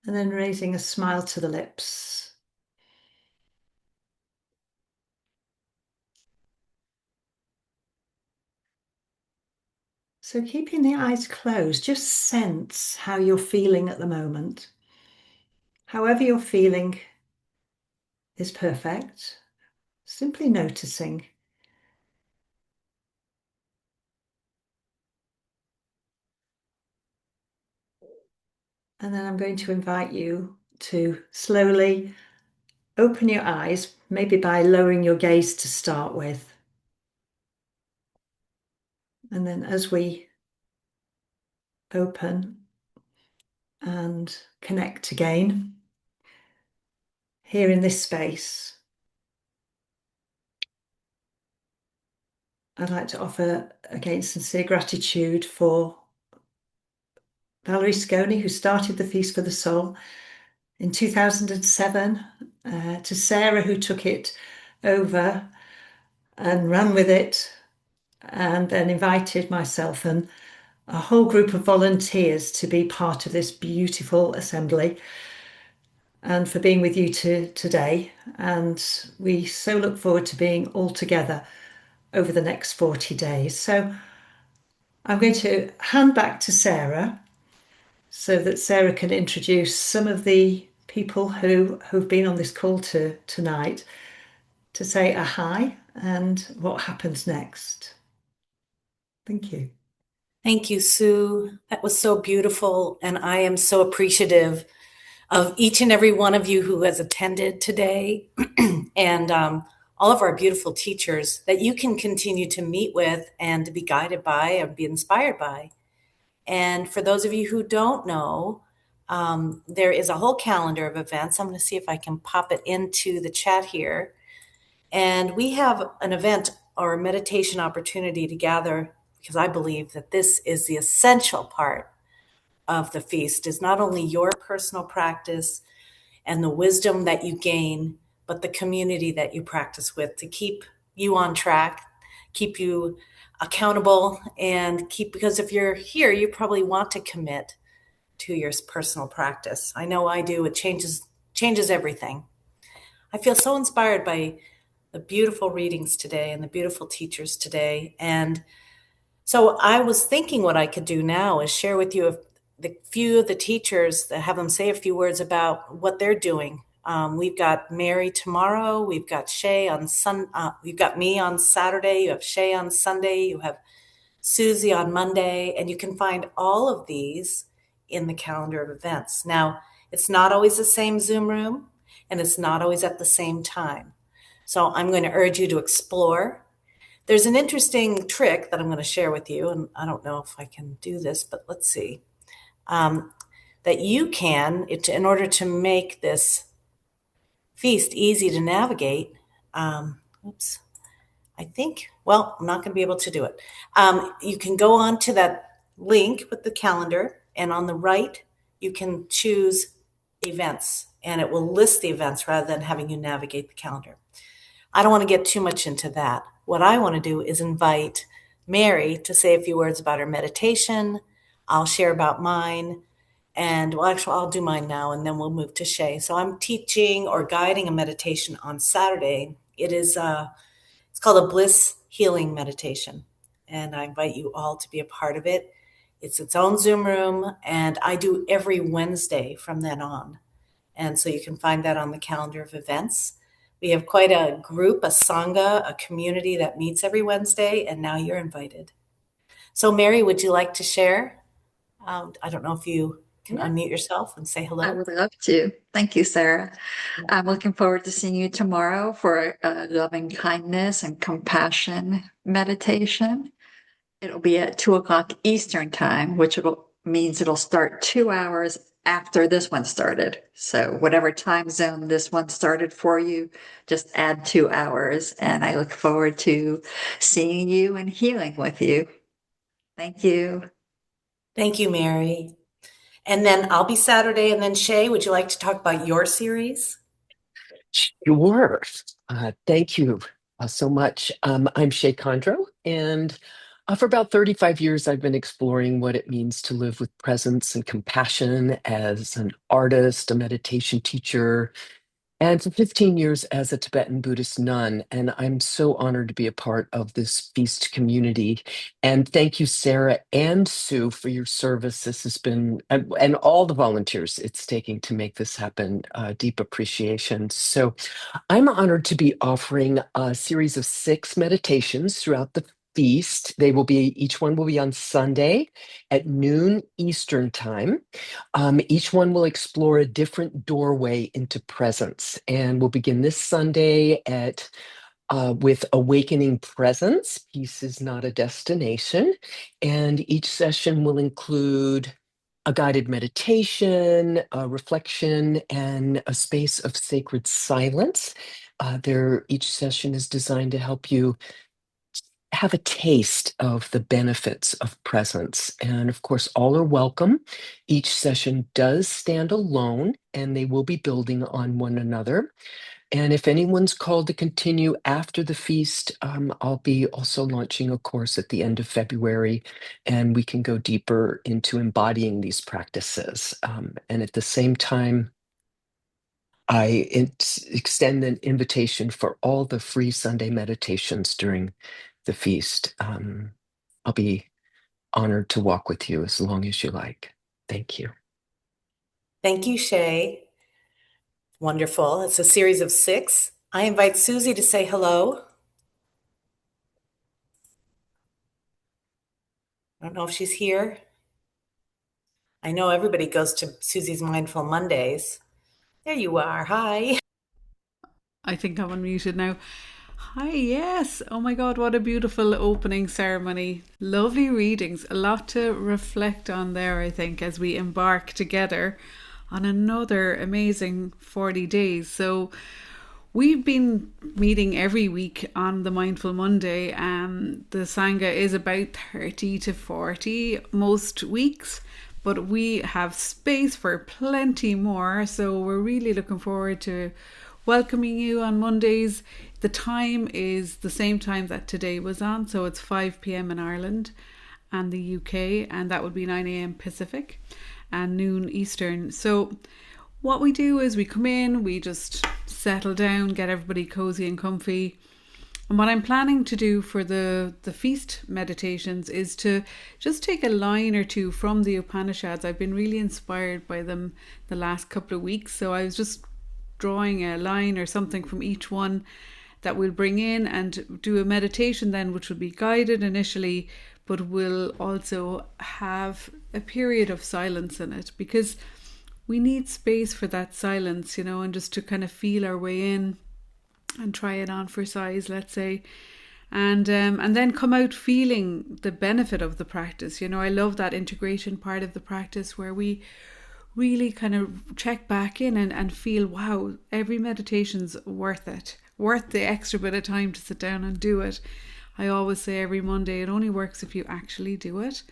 And then raising a smile to the lips. So keeping the eyes closed, just sense how you're feeling at the moment. However you're feeling is perfect. Simply noticing. And then I'm going to invite you to slowly open your eyes, maybe by lowering your gaze to start with. And then as we open and connect again, here in this space, I'd like to offer again sincere gratitude for Valerie Sconey, who started the Feast for the Soul in 2007, to Sarah, who took it over and ran with it, and then invited myself and a whole group of volunteers to be part of this beautiful assembly, and for being with you today. And we so look forward to being all together over the next 40 days. So I'm going to hand back to Sarah so that Sarah can introduce some of the people who've been on this call tonight to say a hi and what happens next. Thank you. Thank you, Sue. That was so beautiful. And I am so appreciative of each and every one of you who has attended today and all of our beautiful teachers that you can continue to meet with and to be guided by and be inspired by. And for those of you who don't know, there is a whole calendar of events. I'm going to see if I can pop it into the chat here. And we have an event or a meditation opportunity to gather, because I believe that this is the essential part of the feast, is not only your personal practice and the wisdom that you gain, but the community that you practice with to keep you on track, keep you accountable, and because if you're here, you probably want to commit to your personal practice. I know I do. It changes everything. I feel so inspired by the beautiful readings today and the beautiful teachers today. And so I was thinking what I could do now is share with you the few of the teachers, that have them say a few words about what they're doing. We've got Mary tomorrow. We've got Shay on we've got me on Saturday. You have Shay on Sunday. You have Susie on Monday, and you can find all of these in the calendar of events. Now, it's not always the same Zoom room, and it's not always at the same time. So I'm going to urge you to explore. There's an interesting trick that I'm going to share with you, and I don't know if I can do this, but let's see. That you can, in order to make this feast easy to navigate, oops, I think, well, I'm not going to be able to do it. You can go on to that link with the calendar, and on the right, you can choose events, and it will list the events rather than having you navigate the calendar. I don't want to get too much into that. What I want to do is invite Mary to say a few words about her meditation. I'll share about mine. And well, actually, I'll do mine now, and then we'll move to Shay. So I'm teaching or guiding a meditation on Saturday. It's called a Bliss Healing Meditation, and I invite you all to be a part of it. It's its own Zoom room, and I do every Wednesday from then on. And so you can find that on the calendar of events. We have quite a group, a Sangha, a community that meets every Wednesday, and now you're invited. So Mary, would you like to share? I don't know if you can unmute yourself and say hello. I would love to. Thank you, Sarah. I'm looking forward to seeing you tomorrow for a loving kindness and compassion meditation. It'll be at 2:00 Eastern time, which means it'll start 2 hours after this one started. So whatever time zone this one started for you, just add 2 hours. And I look forward to seeing you and healing with you. Thank you. Thank you, Mary. And then I'll be Saturday, and then Shay, would you like to talk about your series? Sure. Thank you so much. I'm Shay Condro, and for about 35 years, I've been exploring what it means to live with presence and compassion as an artist, a meditation teacher, and for 15 years as a Tibetan Buddhist nun. And I'm so honored to be a part of this feast community. And thank you, Sarah and Sue, for your service. This has been, and all the volunteers it's taking to make this happen, deep appreciation. So I'm honored to be offering a series of 6 meditations throughout the feast. Each one will be on Sunday at noon Eastern time. Each one will explore a different doorway into presence, and we'll begin this Sunday with Awakening Presence. Peace is not a destination, and each session will include a guided meditation, a reflection, and a space of sacred silence. Each session is designed to help you have a taste of the benefits of presence. And of course, all are welcome. Each session does stand alone, and they will be building on one another. And if anyone's called to continue after the feast, I'll be also launching a course at the end of February, and we can go deeper into embodying these practices. And at the same time, I extend an invitation for all the free Sunday meditations during the feast. I'll be honored to walk with you as long as you like. Thank you. Thank you, Shay. Wonderful. It's a series of 6. I invite Susie to say hello. I don't know if she's here. I know everybody goes to Susie's Mindful Mondays. There you are. Hi. I think I'm unmuted now. Hi, yes. Oh my God, what a beautiful opening ceremony. Lovely readings. A lot to reflect on there, I think, as we embark together on another amazing 40 days. So, we've been meeting every week on the Mindful Monday. The Sangha is about 30 to 40 most weeks, but we have space for plenty more. So, we're really looking forward to welcoming you on Mondays. The time is the same time that today was on, so it's 5 p.m. in Ireland and the UK, and that would be 9 a.m. Pacific and noon Eastern. So what we do is we come in, we just settle down, get everybody cozy and comfy. And what I'm planning to do for the feast meditations is to just take a line or two from the Upanishads. I've been really inspired by them the last couple of weeks, so I was just drawing a line or something from each one that we'll bring in and do a meditation then, which will be guided initially, but will also have a period of silence in it, because we need space for that silence, and just to kind of feel our way in and try it on for size, let's say. And then come out feeling the benefit of the practice. I love that integration part of the practice where we really kind of check back in and feel, wow, every meditation's worth it, worth the extra bit of time to sit down and do it. I always say every Monday, it only works if you actually do it.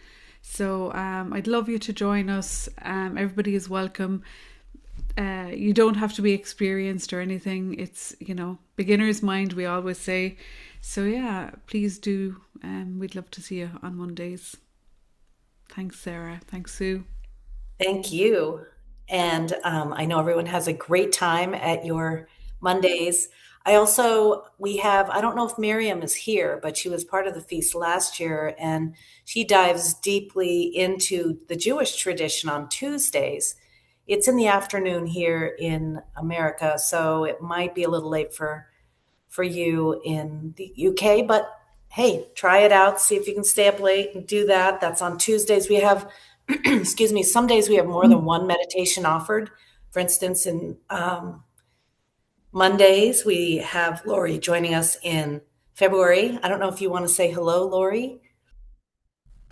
So I'd love you to join us. Everybody is welcome. You don't have to be experienced or anything. It's, beginner's mind, we always say. So yeah, please do. We'd love to see you on Mondays. Thanks, Sarah. Thanks, Sue. Thank you. And I know everyone has a great time at your Mondays. I don't know if Miriam is here, but she was part of the feast last year, and she dives deeply into the Jewish tradition on Tuesdays. It's in the afternoon here in America, so it might be a little late for you in the UK, but hey, try it out. See if you can stay up late and do that. That's on Tuesdays. We have, excuse me, some days we have more than one meditation offered. For instance, in Mondays, we have Lori joining us in February. I don't know if you want to say hello, Lori.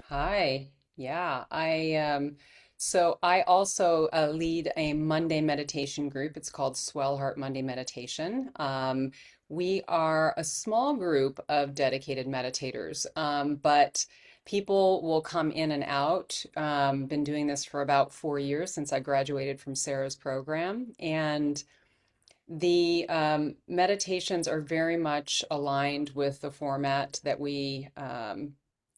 Hi. Yeah, so I also lead a Monday meditation group. It's called Swell Heart Monday Meditation. We are a small group of dedicated meditators, but people will come in and out. Been doing this for about 4 years since I graduated from Sarah's program, and the meditations are very much aligned with the format that we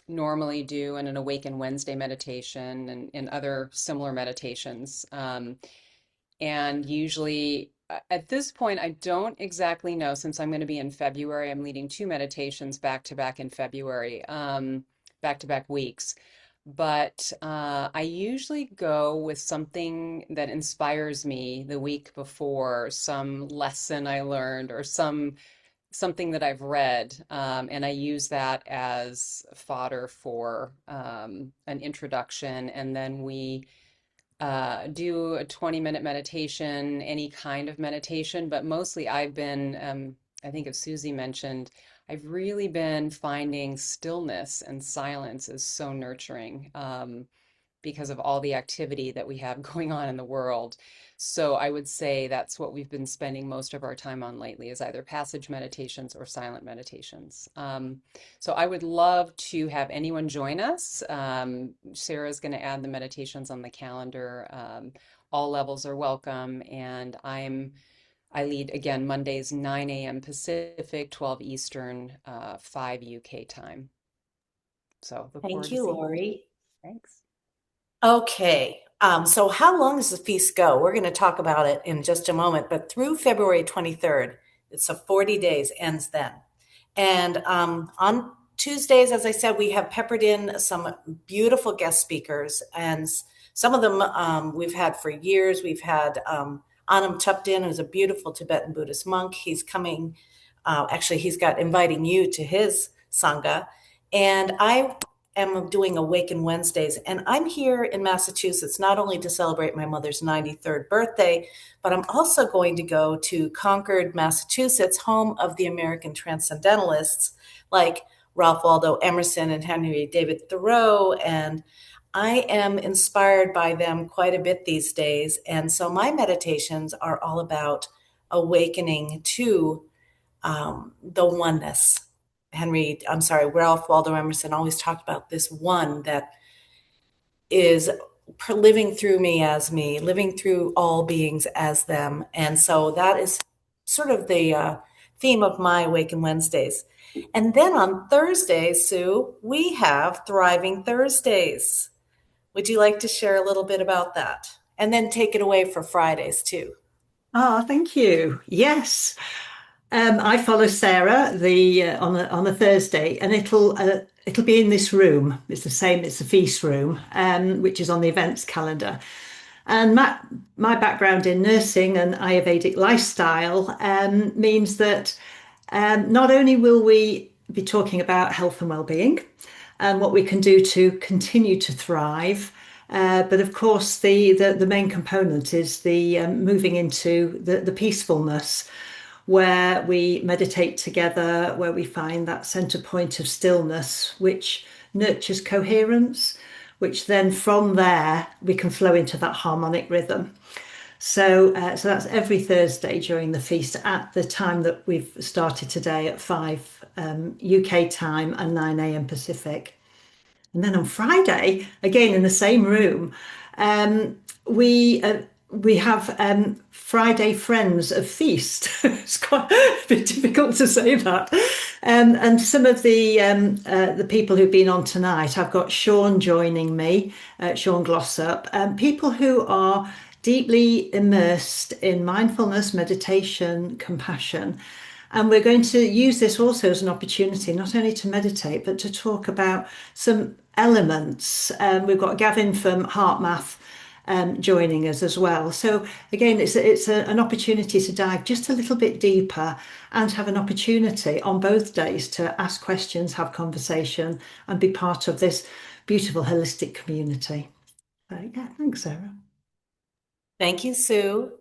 normally do in an Awaken Wednesday meditation and other similar meditations. And usually, at this point, I don't exactly know, since I'm going to be in February, I'm leading 2 meditations back to back in February, back to back weeks. But I usually go with something that inspires me the week before, some lesson I learned or something that I've read, and I use that as fodder for an introduction, and then we do a 20-minute meditation, any kind of meditation, but mostly I've been, I think as Susie mentioned, I've really been finding stillness and silence is so nurturing, because of all the activity that we have going on in the world. So I would say that's what we've been spending most of our time on lately, is either passage meditations or silent meditations. So I would love to have anyone join us. Sarah's going to add the meditations on the calendar. All levels are welcome. And I lead again Mondays, 9 a.m. Pacific, 12 Eastern, 5 UK time. So look forward Thank to you, seeing you. Lori. Thanks. Okay. So how long does the feast go? We're going to talk about it in just a moment, but through February 23rd, it's a 40 days, ends then. And on Tuesdays, as I said, we have peppered in some beautiful guest speakers, and some of them we've had for years. We've had Anam Thupten, who's a beautiful Tibetan Buddhist monk. He's coming, actually, he's got inviting you to his Sangha. And I am doing Awaken Wednesdays, and I'm here in Massachusetts not only to celebrate my mother's 93rd birthday, but I'm also going to go to Concord, Massachusetts, home of the American Transcendentalists like Ralph Waldo Emerson and Henry David Thoreau, and I am inspired by them quite a bit these days. And so my meditations are all about awakening to the oneness. Ralph Waldo Emerson always talked about this one that is living through me as me, living through all beings as them. And so that is sort of the theme of my Awaken Wednesdays. And then on Thursdays, Sue, we have Thriving Thursdays. Would you like to share a little bit about that? And then take it away for Fridays too. Oh, thank you. Yes. I follow Sarah on a Thursday, and it'll be in this room. It's the same. It's the feast room, which is on the events calendar. And my background in nursing and Ayurvedic lifestyle means that not only will we be talking about health and well-being and what we can do to continue to thrive, but of course the main component is the moving into the peacefulness, where we meditate together, where we find that center point of stillness, which nurtures coherence, which then from there we can flow into that harmonic rhythm. So that's every Thursday during the feast at the time that we've started today at 5 UK time and 9 a.m. Pacific. And then on Friday, again in the same room, we have Friday Friends of Feast. It's quite a bit difficult to say that. And some of the people who've been on tonight, I've got Sean joining me, Sean Glossop, people who are deeply immersed in mindfulness, meditation, compassion. And we're going to use this also as an opportunity, not only to meditate, but to talk about some elements. We've got Gavin from HeartMath joining us as well. So again, it's an opportunity to dive just a little bit deeper and have an opportunity on both days to ask questions, have conversation, and be part of this beautiful holistic community. So yeah, thanks, Sarah. Thank you, Sue.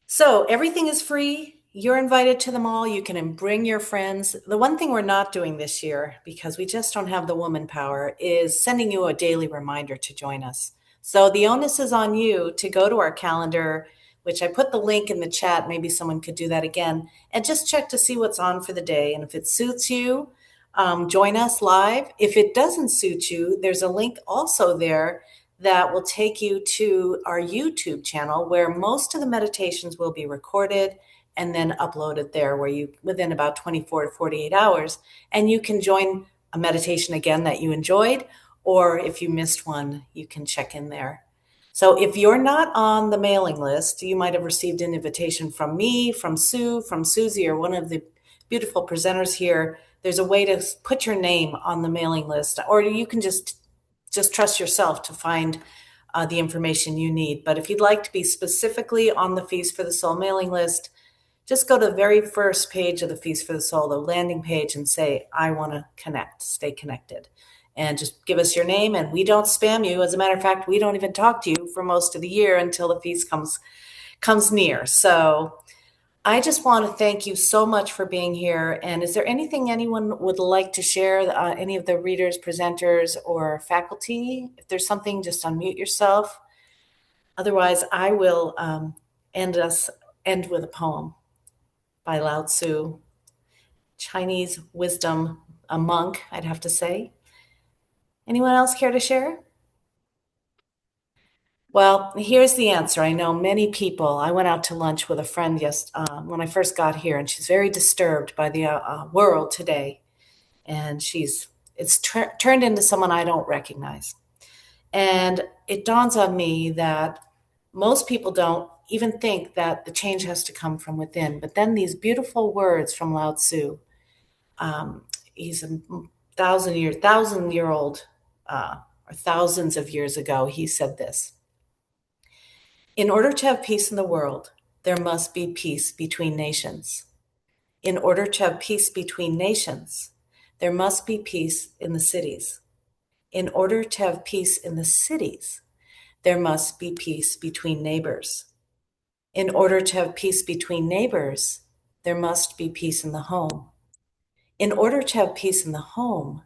So everything is free. You're invited to them all. You can bring your friends. The one thing we're not doing this year, because we just don't have the woman power, is sending you a daily reminder to join us. So the onus is on you to go to our calendar, which I put the link in the chat. Maybe someone could do that again, and just check to see what's on for the day. And if it suits you, join us live. If it doesn't suit you, there's a link also there that will take you to our YouTube channel, where most of the meditations will be recorded and then uploaded there, where you, within about 24 to 48 hours, and you can join a meditation again that you enjoyed, or if you missed one, you can check in there. So if you're not on the mailing list, you might have received an invitation from me, from Sue, from Susie, or one of the beautiful presenters here. There's a way to put your name on the mailing list, or you can just trust yourself to find the information you need. But if you'd like to be specifically on the Feast for the Soul mailing list, just go to the very first page of the Feast for the Soul, the landing page, and say, I want to connect, stay connected. And just give us your name, and we don't spam you. As a matter of fact, we don't even talk to you for most of the year until the feast comes near. So I just want to thank you so much for being here. And is there anything anyone would like to share, any of the readers, presenters, or faculty? If there's something, just unmute yourself. Otherwise, I will end with a poem by Lao Tzu, Chinese wisdom, a monk, I'd have to say. Anyone else care to share? Well, here's the answer. I know many people. I went out to lunch with a friend when I first got here, and she's very disturbed by the world today. And it's turned into someone I don't recognize. And it dawns on me that most people don't even think that the change has to come from within. But then these beautiful words from Lao Tzu, he's a thousand-year-old, or thousands of years ago, he said this: in order to have peace in the world, there must be peace between nations. In order to have peace between nations, there must be peace in the cities. In order to have peace in the cities, there must be peace between neighbors. In order to have peace between neighbors, there must be peace in the home. In order to have peace in the home,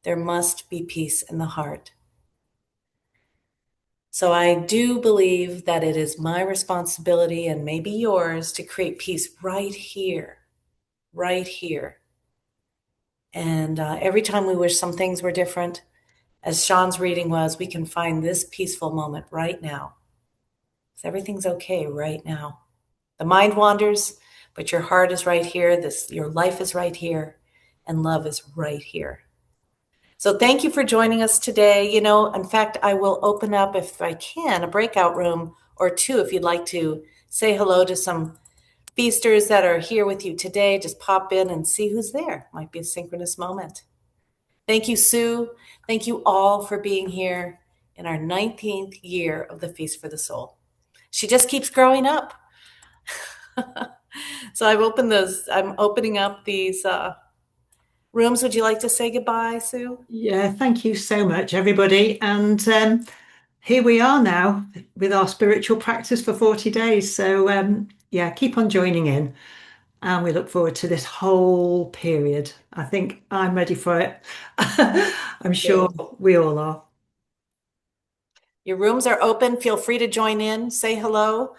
there must be peace in the heart. So I do believe that it is my responsibility and maybe yours to create peace right here, right here. And every time we wish some things were different, as Sean's reading was, we can find this peaceful moment right now. So everything's okay right now. The mind wanders, but your heart is right here. Your life is right here, and love is right here. So thank you for joining us today. You know, in fact, I will open up, if I can, a breakout room or two if you'd like to say hello to some feasters that are here with you today. Just pop in and see who's there. Might be a synchronous moment. Thank you, Sue. Thank you all for being here in our 19th year of the Feast for the Soul. She just keeps growing up. So I'm opening up these rooms. Would you like to say goodbye, Sue? Yeah, thank you so much, everybody. And here we are now with our spiritual practice for 40 days. So yeah, keep on joining in. And we look forward to this whole period. I think I'm ready for it. I'm sure we all are. Your rooms are open. Feel free to join in, say hello,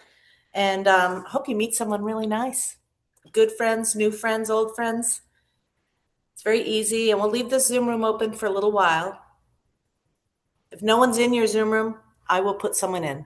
and hope you meet someone really nice. Good friends, new friends, old friends. It's very easy, and we'll leave this Zoom room open for a little while. If no one's in your Zoom room, I will put someone in.